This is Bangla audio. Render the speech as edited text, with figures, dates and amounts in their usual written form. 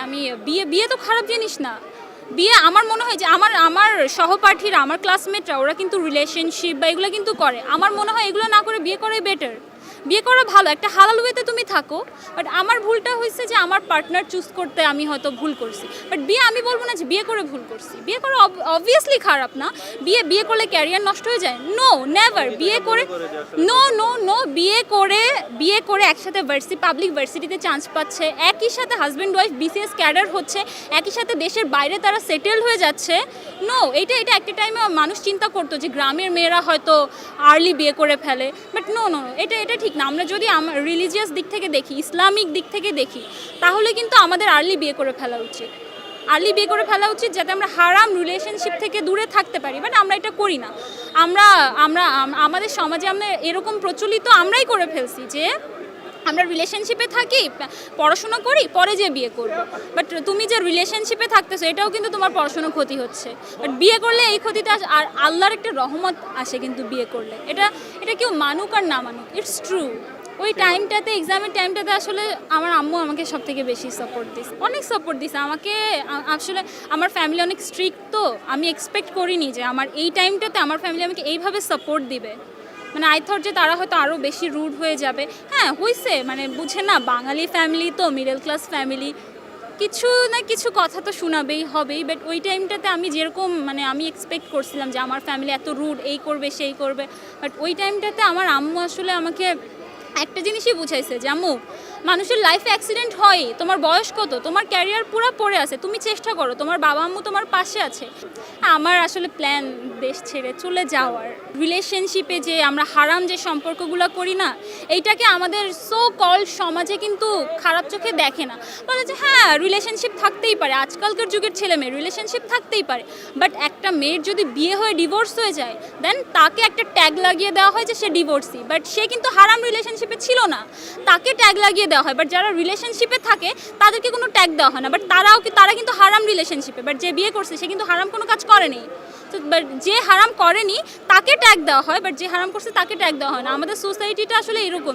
আমি বিয়ে বিয়ে তো খারাপ জিনিস না। বিয়ে আমার মনে হয় যে আমার আমার সহপাঠীরা, আমার ক্লাসমেটরা ওরা কিন্তু রিলেশনশিপ বা এগুলো কিন্তু করে। আমার মনে হয় এগুলো না করে বিয়ে করাই বেটার। বিয়ে করা ভালো, একটা হালাল ওয়েতে তুমি থাকো। বাট আমার ভুলটা হয়েছে যে আমার পার্টনার চুজ করতে আমি হয়তো ভুল করছি। বাট বিয়ে আমি বলবো না যে বিয়ে করে ভুল করছি। বিয়ে করা অবভিয়াসলি খারাপ না। বিয়ে করলে ক্যারিয়ার নষ্ট হয়ে যায়? No, never. বিয়ে করে নো নো নো বিয়ে করে একসাথে পাবলিক ভার্সিটিতে চান্স পাচ্ছে, একই সাথে হাজব্যান্ড ওয়াইফ বিসিএস ক্যাডার হচ্ছে, একই সাথে দেশের বাইরে তারা সেটেল হয়ে যাচ্ছে। নো, এটা একটা টাইমে মানুষ চিন্তা করতো যে গ্রামের মেয়েরা হয়তো আর্লি বিয়ে করে ফেলে। বাট নো নো, এটা ঠিক না। আমরা যদি রিলিজিয়াস দিক থেকে দেখি, ইসলামিক দিক থেকে দেখি, তাহলে কিন্তু আমাদের আর্লি বিয়ে করে ফেলা উচিত। আর্লি বিয়ে করে ফেলা উচিত যাতে আমরা হারাম রিলেশনশিপ থেকে দূরে থাকতে পারি। বাট আমরা এটা করি না। আমাদের সমাজে আমরা এরকম প্রচলিত আমরাই করে ফেলছি যে আমরা রিলেশনশিপে থাকি, পড়াশোনা করি, পরে যে বিয়ে করব। বাট তুমি যে রিলেশনশিপে থাকতেছো এটাও কিন্তু তোমার পড়াশোনার ক্ষতি হচ্ছে। বাট বিয়ে করলে এই ক্ষতিটা আর আল্লাহর একটা রহমত আসে কিন্তু বিয়ে করলে। এটা কেউ মানুক আর না মানুক, ইটস ট্রু। ওই টাইমটাতে, এক্সামের টাইমটাতে আসলে আমার আম্মু আমাকে সব থেকে বেশি সাপোর্ট দিছে, অনেক সাপোর্ট দিছে আমাকে। আসলে আমার ফ্যামিলি অনেক স্ট্রিক্ট, তো আমি এক্সপেক্ট করিনি যে আমার এই টাইমটাতে আমার ফ্যামিলি আমাকে এইভাবে সাপোর্ট দিবে। মানে আই থট যে তারা হয়তো আরও বেশি রুড হয়ে যাবে। হ্যাঁ হয়েছে, মানে বুঝে না, বাঙালি ফ্যামিলি তো, মিডল ক্লাস ফ্যামিলি, কিছু না কিছু কথা তো শোনাবেই হবেই। বাট ওই টাইমটাতে আমি যেরকম আমি এক্সপেক্ট করছিলাম যে আমার ফ্যামিলি এত রুড, এই করবে সেই করবে, বাট ওই টাইমটাতে আমার আম্মু আসলে আমাকে একটা জিনিসই বুঝাইছে যে আম্মু, মানুষের লাইফে অ্যাক্সিডেন্ট হয়, তোমার বয়স কত, তোমার ক্যারিয়ার পুরো পড়ে আছে, তুমি চেষ্টা করো, তোমার বাবা আম্মু তোমার পাশে আছে। আমার আসলে প্ল্যান দেশ ছেড়ে চলে যাওয়ার। রিলেশনশিপে যে আমরা হারাম যে সম্পর্কগুলো করি না, এইটাকে আমাদের সো কল্ড সমাজে কিন্তু খারাপ চোখে দেখে না। বলে যে হ্যাঁ রিলেশনশিপ থাকতেই পারে, আজকালকার যুগের ছেলে মেয়ে রিলেশনশিপ থাকতেই পারে। বাট একটা মেয়ের যদি বিয়ে হয়ে ডিভোর্স হয়ে যায়, দেন তাকে একটা ট্যাগ লাগিয়ে দেওয়া হয় যে সে ডিভোর্সি। বাট সে কিন্তু হারাম রিলেশনশিপে ছিল না, তাকে ট্যাগ লাগিয়ে দেওয়া হয়। বাট যারা রিলেশনশিপে থাকে তাদেরকে কোনো ট্যাগ দেওয়া হয় না। বাট তারা কিন্তু হারাম রিলেশনশিপে, বাট যে বিয়ে করছে সে কিন্তু হারাম কোনো কাজ করেনি। তো বাট যে হারাম করেনি তাকে ট্যাগ দেওয়া হয়, বাট যে হারাম করছে তাকে ট্যাগ দেওয়া হয় না। আমাদের সোসাইটিটা আসলে এরকমই।